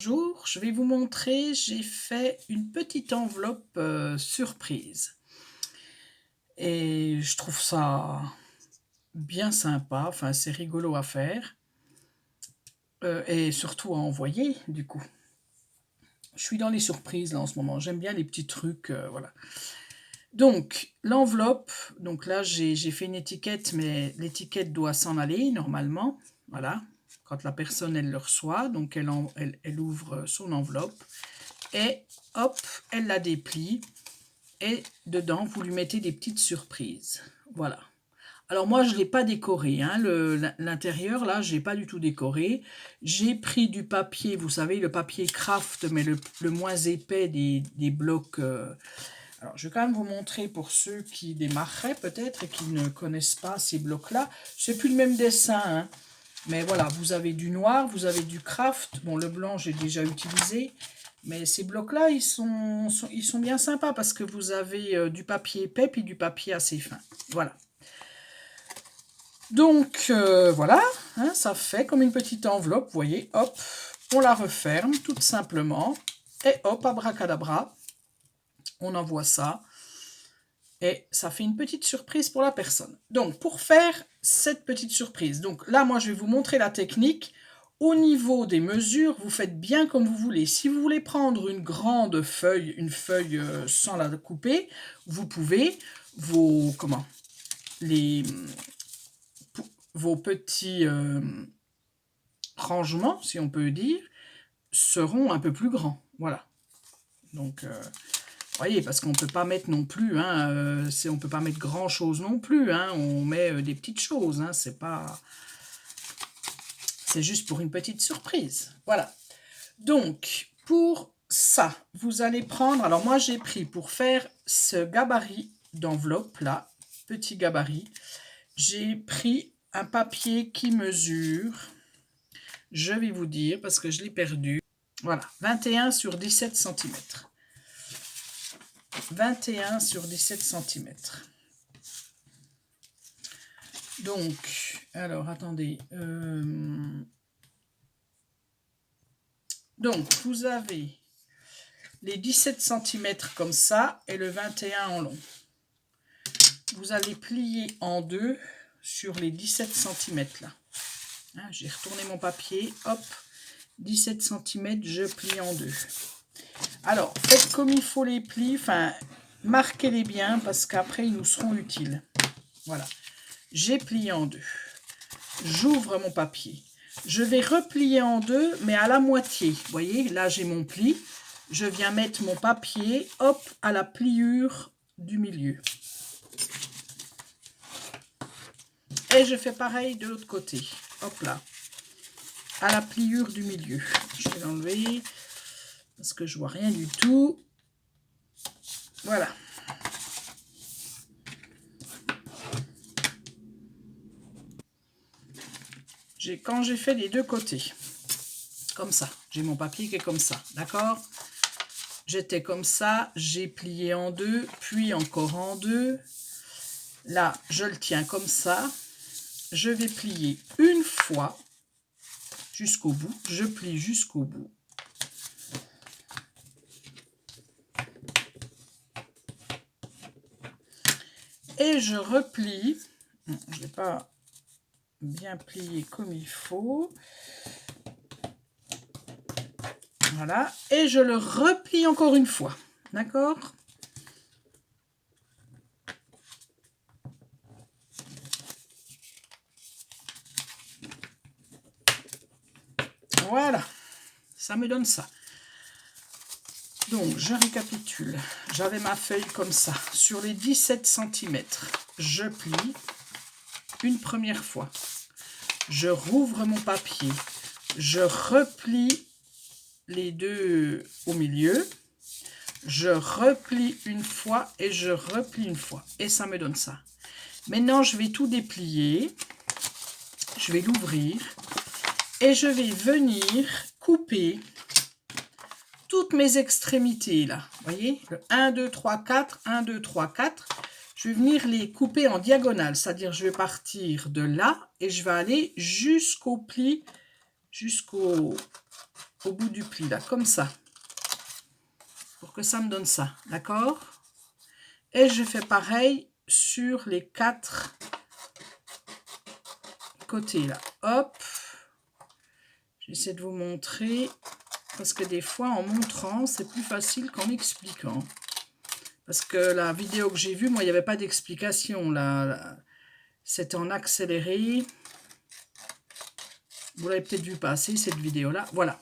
Bonjour, je vais vous montrer, j'ai fait une petite enveloppe surprise et je trouve ça bien sympa, enfin c'est rigolo à faire et surtout à envoyer du coup. Je suis dans les surprises là en ce moment, j'aime bien les petits trucs, voilà. Donc l'enveloppe, donc là j'ai fait une étiquette, mais l'étiquette doit s'en aller normalement, voilà. Quand la personne elle le reçoit, donc elle ouvre son enveloppe et hop, elle la déplie. Et dedans, vous lui mettez des petites surprises. Voilà. Alors moi, je ne l'ai pas décoré, hein, l'intérieur, là, je n'ai pas du tout décoré. J'ai pris du papier, vous savez, le papier craft, mais le moins épais des blocs. Alors, je vais quand même vous montrer pour ceux qui démarreraient peut-être et qui ne connaissent pas ces blocs-là. C'est plus le même dessin, hein, mais voilà, vous avez du noir, vous avez du craft. Bon, le blanc, j'ai déjà utilisé. Mais ces blocs-là, ils sont bien sympas parce que vous avez du papier épais et du papier assez fin. Voilà. Donc, voilà, hein, ça fait comme une petite enveloppe, vous voyez, hop, on la referme tout simplement. Et hop, abracadabra, on envoie ça. Et ça fait une petite surprise pour la personne. Donc, pour faire cette petite surprise, donc là, moi, je vais vous montrer la technique. Au niveau des mesures, vous faites bien comme vous voulez. Si vous voulez prendre une grande feuille, une feuille sans la couper, vous pouvez. Les, vos petits rangements, si on peut dire, seront un peu plus grands. Voilà. Donc, voyez, parce qu'on ne peut pas mettre non plus, hein, on ne peut pas mettre grand chose non plus, hein, on met des petites choses, hein, c'est juste pour une petite surprise. Voilà. Donc, pour ça, vous allez prendre, alors moi j'ai pris pour faire ce gabarit d'enveloppe là, petit gabarit, j'ai pris un papier qui mesure, je vais vous dire parce que je l'ai perdu, voilà, 21 sur 17 cm. 21 sur 17 cm. Donc, alors attendez. Donc, vous avez les 17 cm comme ça et le 21 en long. Vous allez plier en deux sur les 17 cm là. Hein, j'ai retourné mon papier, hop, 17 cm, je plie en deux. Alors, faites comme il faut les plis, enfin, marquez-les bien parce qu'après ils nous seront utiles. Voilà. J'ai plié en deux. J'ouvre mon papier. Je vais replier en deux, mais à la moitié. Vous voyez, là j'ai mon pli. Je viens mettre mon papier, hop, à la pliure du milieu. Et je fais pareil de l'autre côté. Hop là. À la pliure du milieu. Je vais l'enlever parce que je vois rien du tout. Voilà. Quand j'ai fait les deux côtés, comme ça, j'ai mon papier qui est comme ça, d'accord? J'étais comme ça, j'ai plié en deux, puis encore en deux. Là, je le tiens comme ça. Je vais plier une fois jusqu'au bout. Je plie jusqu'au bout. Et je replie. Je ne l'ai pas bien plié comme il faut. Voilà. Et je le replie encore une fois. D'accord ? Voilà. Ça me donne ça. Donc, je récapitule. J'avais ma feuille comme ça. Sur les 17 cm, je plie une première fois. Je rouvre mon papier. Je replie les deux au milieu. Je replie une fois et je replie une fois. Et ça me donne ça. Maintenant, je vais tout déplier. Je vais l'ouvrir. Et je vais venir couper toutes mes extrémités là. Vous voyez, le 1, 2, 3, 4, 1, 2, 3, 4. Je vais venir les couper en diagonale, c'est-à-dire je vais partir de là et je vais aller jusqu'au pli, jusqu'au au bout du pli, là, comme ça. Pour que ça me donne ça, d'accord? Et je fais pareil sur les 4 côtés, là. Hop. J'essaie de vous montrer, parce que des fois, en montrant, c'est plus facile qu'en expliquant. Parce que la vidéo que j'ai vue, moi, il n'y avait pas d'explication. Là, c'était en accéléré. Vous l'avez peut-être vu passer, cette vidéo-là. Voilà.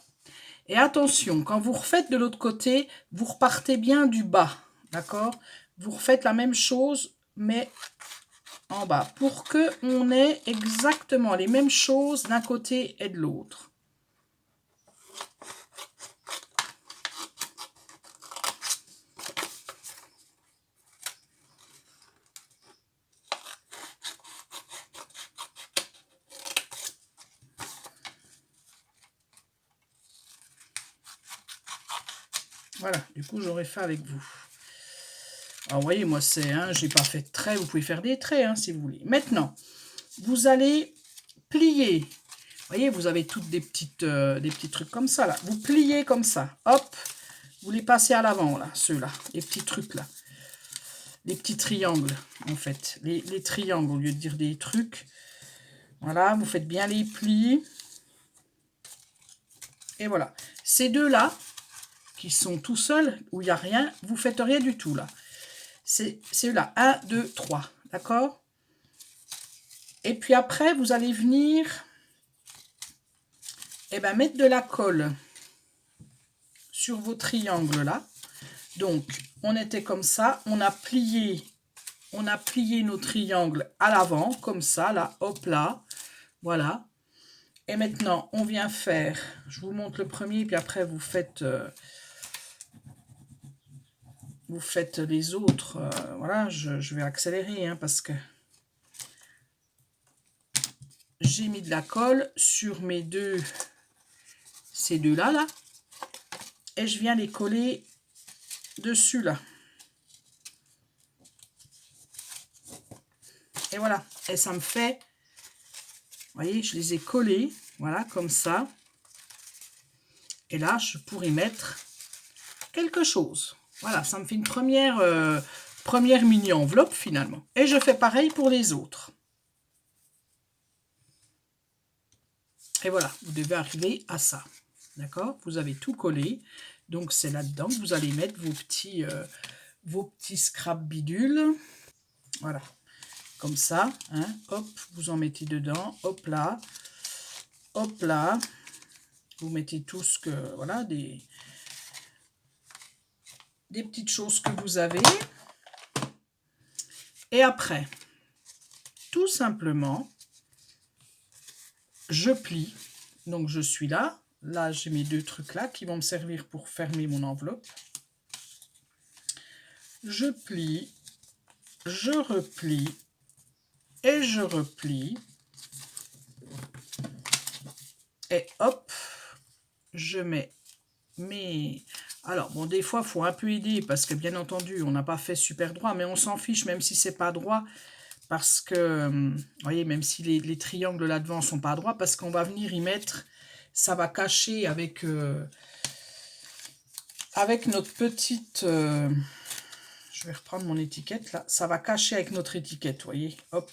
Et attention, quand vous refaites de l'autre côté, vous repartez bien du bas. D'accord? Vous refaites la même chose, mais en bas. Pour qu'on ait exactement les mêmes choses d'un côté et de l'autre. Voilà, du coup, j'aurais fait avec vous. Alors, vous voyez, moi, c'est, j'ai pas fait de traits. Vous pouvez faire des traits, si vous voulez. Maintenant, vous allez plier. Vous voyez, vous avez toutes des petits trucs comme ça, là. Vous pliez comme ça. Hop, vous les passez à l'avant, là, ceux-là. Les petits trucs, là. Les petits triangles, en fait. Les triangles, au lieu de dire des trucs. Voilà, vous faites bien les plis. Et voilà. Ces deux-là, qui sont tout seuls, où il n'y a rien, vous faites rien du tout, là. C'est là, 1, 2, 3, d'accord? Et puis après, vous allez venir mettre de la colle sur vos triangles, là. Donc, on était comme ça, on a plié nos triangles à l'avant, comme ça, là, hop là, voilà. Et maintenant, on vient faire, je vous montre le premier, puis après, vous faites les autres. Voilà, je vais accélérer, parce que j'ai mis de la colle sur ces deux-là, là, et je viens les coller dessus, là. Et voilà, et ça me fait, vous voyez, je les ai collés, voilà, comme ça. Et là, je pourrais mettre quelque chose. Voilà, ça me fait une première mini-enveloppe, finalement. Et je fais pareil pour les autres. Et voilà, vous devez arriver à ça. D'accord? Vous avez tout collé. Donc, c'est là-dedans que vous allez mettre vos petits scrap bidules. Voilà. Comme ça. Hop, vous en mettez dedans. Hop là. Hop là. Vous mettez tout ce que... Voilà, des petites choses que vous avez. Et après, tout simplement, je plie. Donc, je suis là. Là, j'ai mes deux trucs là qui vont me servir pour fermer mon enveloppe. Je plie, je replie et je replie. Et hop, je mets mes... Alors, bon, des fois, il faut un peu aider parce que, bien entendu, on n'a pas fait super droit, mais on s'en fiche, même si c'est pas droit, parce que, vous voyez, même si les triangles là-devant sont pas droits, parce qu'on va venir y mettre, ça va cacher avec notre petite... je vais reprendre mon étiquette, là. Ça va cacher avec notre étiquette, vous voyez. Hop,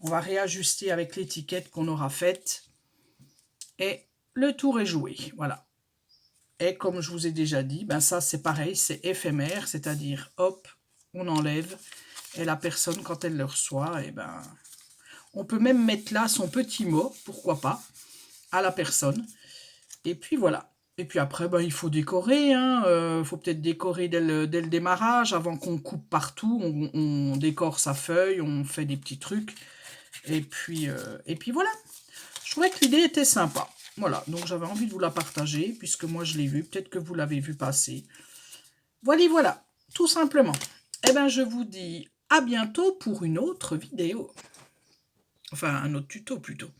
on va réajuster avec l'étiquette qu'on aura faite. Et le tour est joué, voilà. Et comme je vous ai déjà dit, ça c'est pareil, c'est éphémère, c'est-à-dire, hop, on enlève. Et la personne, quand elle le reçoit, on peut même mettre là son petit mot, pourquoi pas, à la personne. Et puis voilà. Et puis après, il faut décorer. Il faut peut-être décorer dès le démarrage, avant qu'on coupe partout. On décore sa feuille, on fait des petits trucs. Et puis voilà. Je trouvais que l'idée était sympa. Voilà, donc j'avais envie de vous la partager, puisque moi je l'ai vue. Peut-être que vous l'avez vu passer. Voilà, tout simplement. Je vous dis à bientôt pour une autre vidéo. Enfin, un autre tuto plutôt.